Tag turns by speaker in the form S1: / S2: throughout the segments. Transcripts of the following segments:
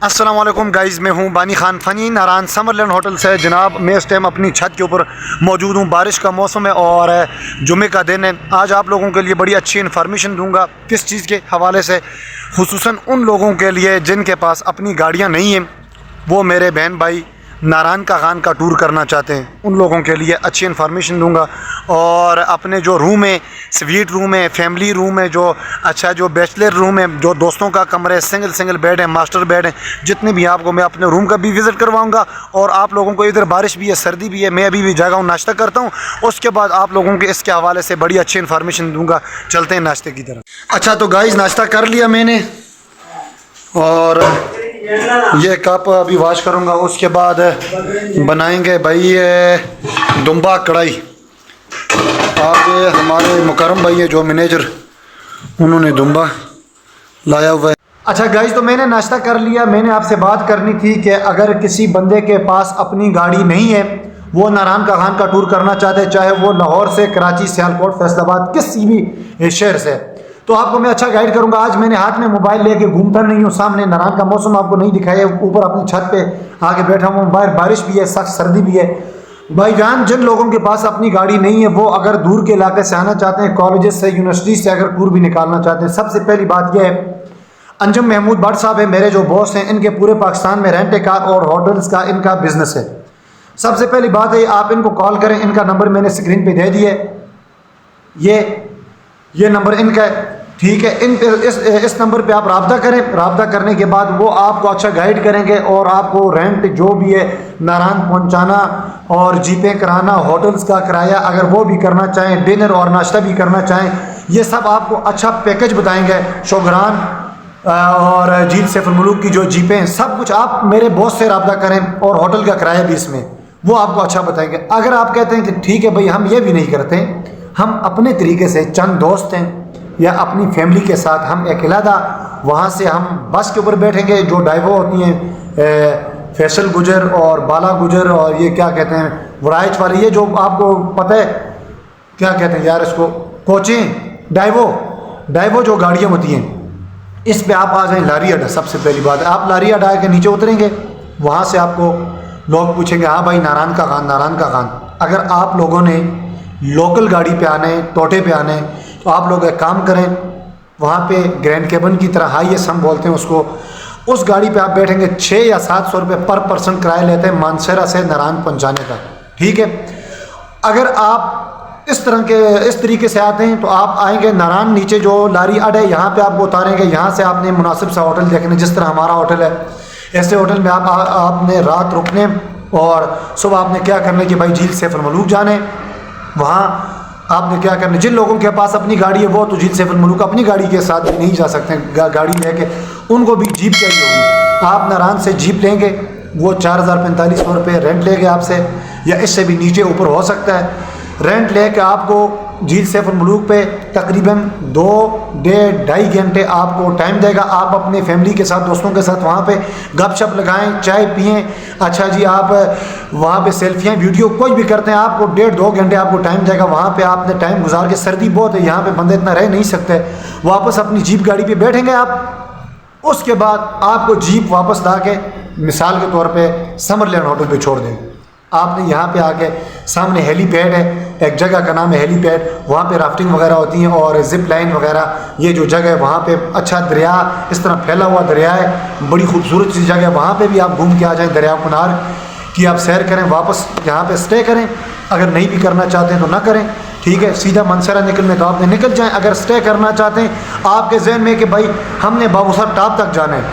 S1: अस्सलाम वालेकुम गाइज़, मैं हूं बानी Khan funny Narayan Summerland hotel से। जनाब मैं इस टाइम अपनी छत के ऊपर मौजूद हूं। बारिश का मौसम है और जुमे का दिन है। आज आप लोगों के लिए बड़ी अच्छी इन्फॉर्मेशन दूंगा। किस चीज़ के हवाले से? खुसूसन उन लोगों के लिए जिनके पास अपनी गाड़ियां नहीं हैं, वो मेरे बहन भाई नारायण का खान का टूर करना चाहते हैं, उन लोगों के लिए अच्छी इन्फॉर्मेशन दूंगा। और अपने जो रूम है, स्वीट रूम है, फैमिली रूम है, जो बैचलर रूम है, जो दोस्तों का कमरा है, सिंगल बेड है, मास्टर बेड है, जितने भी आपको मैं अपने रूम का भी विज़िट करवाऊंगा। और आप लोगों को इधर बारिश भी है, सर्दी भी है, मैं अभी भी जागा हूँ, नाश्ता करता हूँ। उसके बाद आप लोगों के इसके हवाले से बड़ी अच्छी इन्फॉर्मेशन दूँगा। चलते हैं नाश्ते की तरफ। अच्छा तो गाइस, नाश्ता कर लिया मैंने और ये कप अभी वॉश करूँगा। उसके बाद बनाएंगे भाई ये दुम्बा कढ़ाई। आज हमारे मुकरम भाई है जो मैनेजर, उन्होंने दुम्बा लाया हुआ है। अच्छा गाइस, तो मैंने नाश्ता कर लिया। मैंने आपसे बात करनी थी कि अगर किसी बंदे के पास अपनी गाड़ी नहीं है, वो नारायण का खान का टूर करना चाहते हैं, चाहे वो लाहौर से, कराची, सियालकोट, फैसलाबाद, किसी भी शहर से, तो आपको मैं अच्छा गाइड करूंगा। आज मैंने हाथ में मोबाइल लेके घूमता नहीं हूँ। सामने नारायण का मौसम आपको नहीं दिखाया, ऊपर अपनी छत पे आके बैठा हूँ। बाहर बारिश भी है, सख्त सर्दी भी है। भाईजान, जिन लोगों के पास अपनी गाड़ी नहीं है, वो अगर दूर के इलाके से आना चाहते हैं, कॉलेजेस से, यूनिवर्सिटी से अगर टूर भी निकालना चाहते हैं, सबसे पहली बात यह है, अंजुम महमूद भट्ट साहब है मेरे जो बॉस हैं, इनके पूरे पाकिस्तान में रेंट ए कार और होटल्स का इनका बिजनेस है। सबसे पहली बात है, आप इनको कॉल करें। इनका नंबर मैंने स्क्रीन पे दे दिया है, ये नंबर इनका है, ठीक है। इस नंबर पे आप राब्ता करें। राब्ता करने के बाद वो आपको अच्छा गाइड करेंगे और आपको रेंट जो भी है, नारायण पहुंचाना और जीपें कराना, होटल्स का किराया अगर वो भी करना चाहें, डिनर और नाश्ता भी करना चाहें, ये सब आपको अच्छा पैकेज बताएंगे। शोगरान और झील सैफुल मुलूक की जो जीपें हैं, सब कुछ आप मेरे बॉस से राब्ता करें और होटल का किराया भी इसमें वो आपको अच्छा बताएंगे। अगर आप कहते हैं कि ठीक है भाई, हम ये भी नहीं करते, हम अपने तरीके से चंद दोस्त हैं या अपनी फैमिली के साथ हम अकेलादा वहाँ से हम बस के ऊपर बैठेंगे, जो ड्राइवर होती हैं फैसल गुजर और बाला गुजर और ये क्या कहते हैं वराइच वाले, ये जो आपको पता है क्या कहते हैं यार इसको, कोचें, डाइवो जो गाड़ियाँ होती हैं, इस पे आप आ जाएं लारी अड्डा। सबसे पहली बात है, आप लारी अड्डा के नीचे उतरेंगे, वहाँ से आपको लोग पूछेंगे हाँ भाई नारायण का खान। अगर आप लोगों ने लोकल गाड़ी पे आना है, टोटे पे आना है, तो आप लोग एक काम करें, वहाँ पे ग्रैंड केबन की तरह हाईएस्ट हम बोलते हैं उसको, उस गाड़ी पे आप बैठेंगे। 6 या 700 रुपये पर पर्सन किराया लेते हैं मानसरा से नारायण पहुँचाने का, ठीक है। अगर आप इस तरीके से आते हैं तो आप आएंगे नारायण, नीचे जो लारी अड्डा है यहाँ पे आपको उतारेंगे। यहाँ से आपने मुनासिब सा होटल देखने, जिस तरह हमारा होटल है, ऐसे होटल में आपने रात रुकने और सुबह आपने क्या करना कि भाई झील सैफुल मुलूक जाने। वहाँ आपने क्या करना, जिन लोगों के पास अपनी गाड़ी है वो तो झील सैफुल मुलूक अपनी गाड़ी के साथ नहीं जा सकते, गाड़ी लेके, उनको भी जीप चाहिए होगी। आप नारायण से जीप लेंगे, वो 4045 रुपये रेंट लेंगे आपसे, या इससे भी नीचे ऊपर हो सकता है। रेंट लेके आपको झील सैफुल मुलूक पे तकरीबन 2-2.5 घंटे आपको टाइम देगा। आप अपने फैमिली के साथ, दोस्तों के साथ वहाँ पे गपशप लगाएं, चाय पिएं। अच्छा जी, आप वहाँ पे सेल्फियाँ, वीडियो कुछ भी करते हैं, आपको 1.5-2 घंटे आपको टाइम देगा। वहाँ पे आपने टाइम गुजार के, सर्दी बहुत है यहाँ पे, बंदे इतना रह नहीं सकते, वापस अपनी जीप गाड़ी पे बैठेंगे आप। उसके बाद आपको जीप वापस ला के मिसाल के तौर पर समरलैंड होटल पर छोड़ देंगे। आपने यहाँ पे आके, सामने हेलीपैड है, एक जगह का नाम है हेलीपैड, वहाँ पे राफ्टिंग वगैरह होती हैं और जिप लाइन वगैरह। ये जो जगह है वहाँ पे अच्छा दरिया, इस तरह फैला हुआ दरिया है, बड़ी खूबसूरत सी जगह है। वहाँ पे भी आप घूम के आ जाएं, दरिया किनार की आप सैर करें, वापस यहाँ पे स्टे करें। अगर नहीं भी करना चाहते हैं तो ना करें, ठीक है। सीधा मनसरा निकलने तो आपने निकल जाएँ। अगर स्टे करना चाहते हैं आपके जहन में कि भाई हमने बाबूसर टॉप तक जाना है,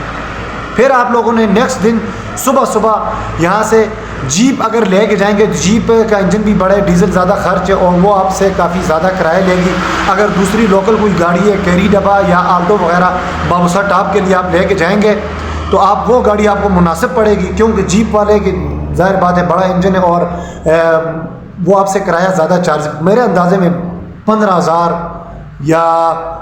S1: फिर आप लोगों ने नेक्स्ट दिन सुबह यहाँ से जीप अगर लेके जाएंगे, जीप का इंजन भी बड़ा है, डीजल ज़्यादा खर्च है और वो आपसे काफ़ी ज़्यादा किराया लेगी। अगर दूसरी लोकल कोई गाड़ी है, कैरी डब्बा या आल्टो वगैरह, बाबूसर टॉप के लिए आप लेके जाएंगे तो आप वो गाड़ी आपको मुनासिब पड़ेगी, क्योंकि जीप वाले की ज़ाहिर बात है बड़ा इंजन है और वो आपसे किराया ज़्यादा चार्ज, मेरे अंदाजे में 15,000 या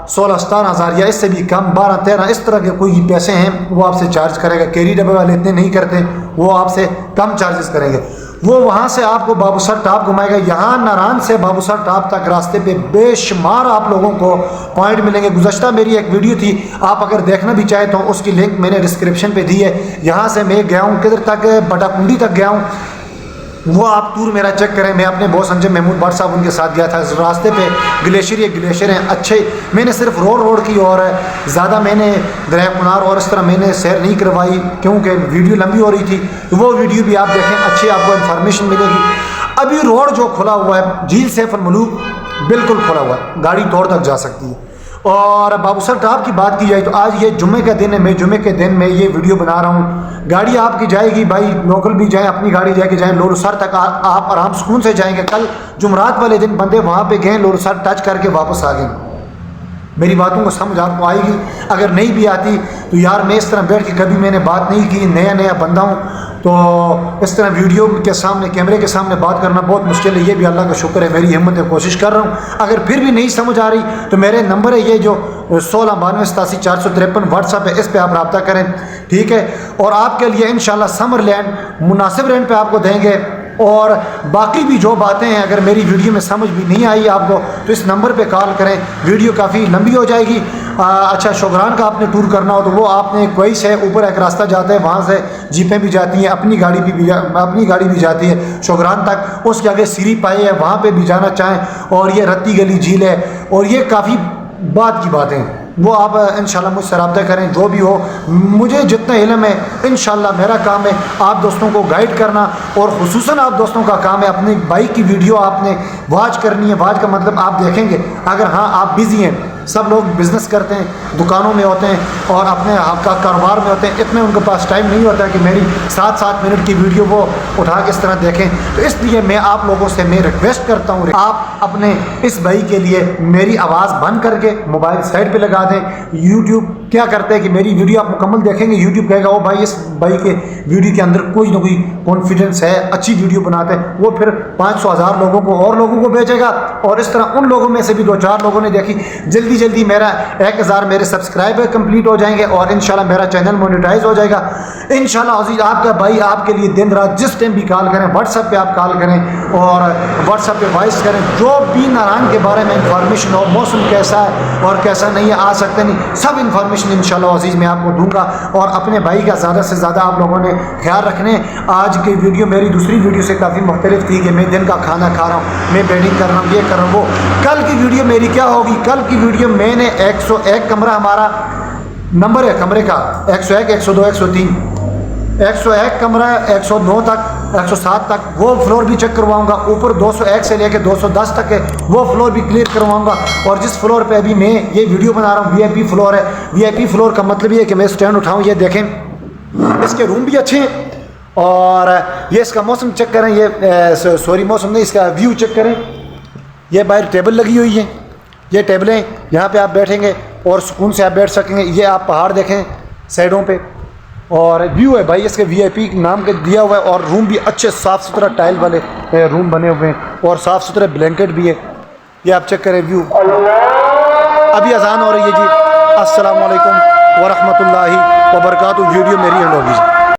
S1: 16-17 हज़ार या इससे भी कम, 12-13 इस तरह के कोई पैसे हैं वो आपसे चार्ज करेगा। कैरी डब्बे वाले इतने नहीं करते, वो आपसे कम चार्जेस करेंगे। وہ وہاں سے آپ کو بابو سر ٹاپ گھمائے گا. یہاں ناران سے بابو سر ٹاپ تک راستے پہ بے شمار آپ لوگوں کو پوائنٹ ملیں گے. گزشتہ میری ایک ویڈیو تھی, آپ اگر دیکھنا بھی چاہیں تو اس کی لنک میں نے ڈسکرپشن پہ دی ہے. یہاں سے میں گیا ہوں کدھر تک, بٹا کنڈی تک گیا ہوں. وہ آپ ٹور میرا چیک کریں. میں اپنے بہت سمجھے محمود بٹ صاحب ان کے ساتھ گیا تھا. راستے پہ گلیشیر ہیں اچھے. میں نے صرف روڈ کی اور زیادہ میں نے دریا کنار اور اس طرح میں نے سیر نہیں کروائی کیونکہ ویڈیو لمبی ہو رہی تھی. وہ ویڈیو بھی آپ دیکھیں, اچھی آپ کو انفارمیشن ملے گی. ابھی روڈ جو کھلا ہوا ہے جھیل سیف الملوک بالکل کھلا ہوا ہے, گاڑی توڑ تک جا سکتی ہے. اور بابو سر ٹاپ کی بات کی جائے تو آج یہ جمعے کا دن ہے. میں جمعے کے دن میں یہ ویڈیو بنا رہا ہوں. گاڑی آپ کی جائے گی بھائی, لوکل بھی جائیں, اپنی گاڑی لے کے جائیں. لورو سر تک آپ آرام سکون سے جائیں گے. کل جمعرات والے دن بندے وہاں پہ گئے, لورو سر ٹچ کر کے واپس آ گئے. میری باتوں کو سمجھ آپ کو آئے گی. اگر نہیں بھی آتی تو یار میں اس طرح بیٹھ کے کبھی میں نے بات نہیں کی, نیا بندہ ہوں تو اس طرح ویڈیو کے سامنے کیمرے کے سامنے بات کرنا بہت مشکل ہے. یہ بھی اللہ کا شکر ہے, میری ہمت ہے, کوشش کر رہا ہوں. اگر پھر بھی نہیں سمجھ آ رہی تو میرے نمبر ہے یہ جو 1692878453 واٹس ایپ ہے, اس پہ آپ رابطہ کریں, ٹھیک ہے. اور آپ کے لیے انشاءاللہ سمر لینڈ مناسب رینٹ پہ آپ کو دیں گے. اور باقی بھی جو باتیں ہیں اگر میری ویڈیو میں سمجھ بھی نہیں آئی آپ کو تو اس نمبر پہ کال کریں. ویڈیو کافی لمبی ہو جائے گی. اچھا شوگران کا آپ نے ٹور کرنا ہو تو وہ آپ نے کوئس ہے, اوپر ایک راستہ جاتا ہے, وہاں سے جیپیں بھی جاتی ہیں, اپنی گاڑی بھی جاتی ہے شوگران تک. اس کے آگے سیری پائے ہے, وہاں پہ بھی جانا چاہیں. اور یہ رتی گلی جھیل ہے, اور یہ کافی بات کی باتیں وہ آپ انشاءاللہ مجھ سے رابطہ کریں. جو بھی ہو, مجھے جتنا علم ہے انشاءاللہ میرا کام ہے آپ دوستوں کو گائیڈ کرنا. اور خصوصاً آپ دوستوں کا کام ہے اپنی بائک کی ویڈیو آپ نے واچ کرنی ہے. واچ کا مطلب آپ دیکھیں گے, اگر ہاں آپ بزی ہیں, سب لوگ بزنس کرتے ہیں, دکانوں میں ہوتے ہیں اور اپنے کاروبار میں ہوتے ہیں, اتنے ان کے پاس ٹائم نہیں ہوتا ہے کہ میری 7 منٹ کی ویڈیو وہ اٹھا کے اس طرح دیکھیں. تو اس لیے میں آپ لوگوں سے میں ریکویسٹ کرتا ہوں, آپ اپنے اس بھائی کے لیے میری آواز بند کر کے موبائل سائڈ پہ لگا دیں. یوٹیوب کیا کرتے ہیں کہ میری ویڈیو آپ مکمل دیکھیں گے, یوٹیوب کہے گا وہ بھائی اس بھائی کے ویڈیو کے اندر کوئی نہ کوئی کانفیڈنس ہے, اچھی ویڈیو بناتے ہیں. وہ پھر 500,000 لوگوں کو اور لوگوں کو بھیجے گا, اور اس طرح ان لوگوں میں سے بھی 2-4 لوگوں نے دیکھی. جلدی میرا 1000 میرے سبسکرائبر کمپلیٹ ہو جائیں گے اور انشاءاللہ میرا چینل مونیٹائز ہو جائے گا انشاءاللہ. عزیز آپ کا بھائی آپ کے لیے دن رات جس ٹائم بھی کال کریں, واٹس ایپ پہ آپ کال کریں اور واٹس ایپ پہ وائس کریں. جو بھی ناران کے بارے میں انفارمیشن ہو, موسم کیسا ہے اور کیسا نہیں ہے, آ سکتے نہیں, سب انفارمیشن انشاءاللہ عزیز میں آپ کو دوں گا. اور اپنے بھائی کا زیادہ سے زیادہ آپ لوگوں نے خیال رکھنے. آج کی ویڈیو میری دوسری ویڈیو سے کافی مختلف تھی کہ میں دن کا کھانا کھا رہا ہوں, میں بیڈنگ کر رہا ہوں, یہ کر رہا ہوں, وہ. کل کی ویڈیو میری کیا ہوگی, کل کی ویڈیو میں نے 101 کمرہ ہمارا نمبر ہے کمرے کا 101 102 103 101 کمرہ 109 تک 107 تک, وہ فلور بھی چیک کرواؤں گا. اوپر 201 سے لے کے 210 تک ہے, وہ فلور بھی کلیئر کرواؤں گا. اور جس فلور پہ ابھی میں یہ ویڈیو بنا رہا ہوں VIP فلور ہے. VIP فلور کا مطلب یہ ہے کہ میں اسٹینڈ اٹھاؤں. یہ دیکھیں اس کے روم بھی اچھے ہیں, اور یہ اس کا موسم چیک کریں, یہ سوری موسم نہیں, اس کا ویو چیک کریں. یہ باہر ٹیبل لگی ہوئی ہیں, یہ ٹیبلیں, یہاں پہ آپ بیٹھیں گے اور سکون سے آپ بیٹھ سکیں گے. یہ آپ پہاڑ دیکھیں سائڈوں پہ, اور ویو ہے بھائی اس کے VIP نام کے دیا ہوا ہے. اور روم بھی اچھے صاف ستھرا ٹائل والے روم بنے ہوئے ہیں, اور صاف ستھرے بلینکٹ بھی ہے. یہ آپ چیک کریں ویو. ابھی اذان ہو رہی ہے جی. السلام علیکم ورحمۃ اللہ وبرکاتہ. ویڈیو میری اینڈ ہوگی.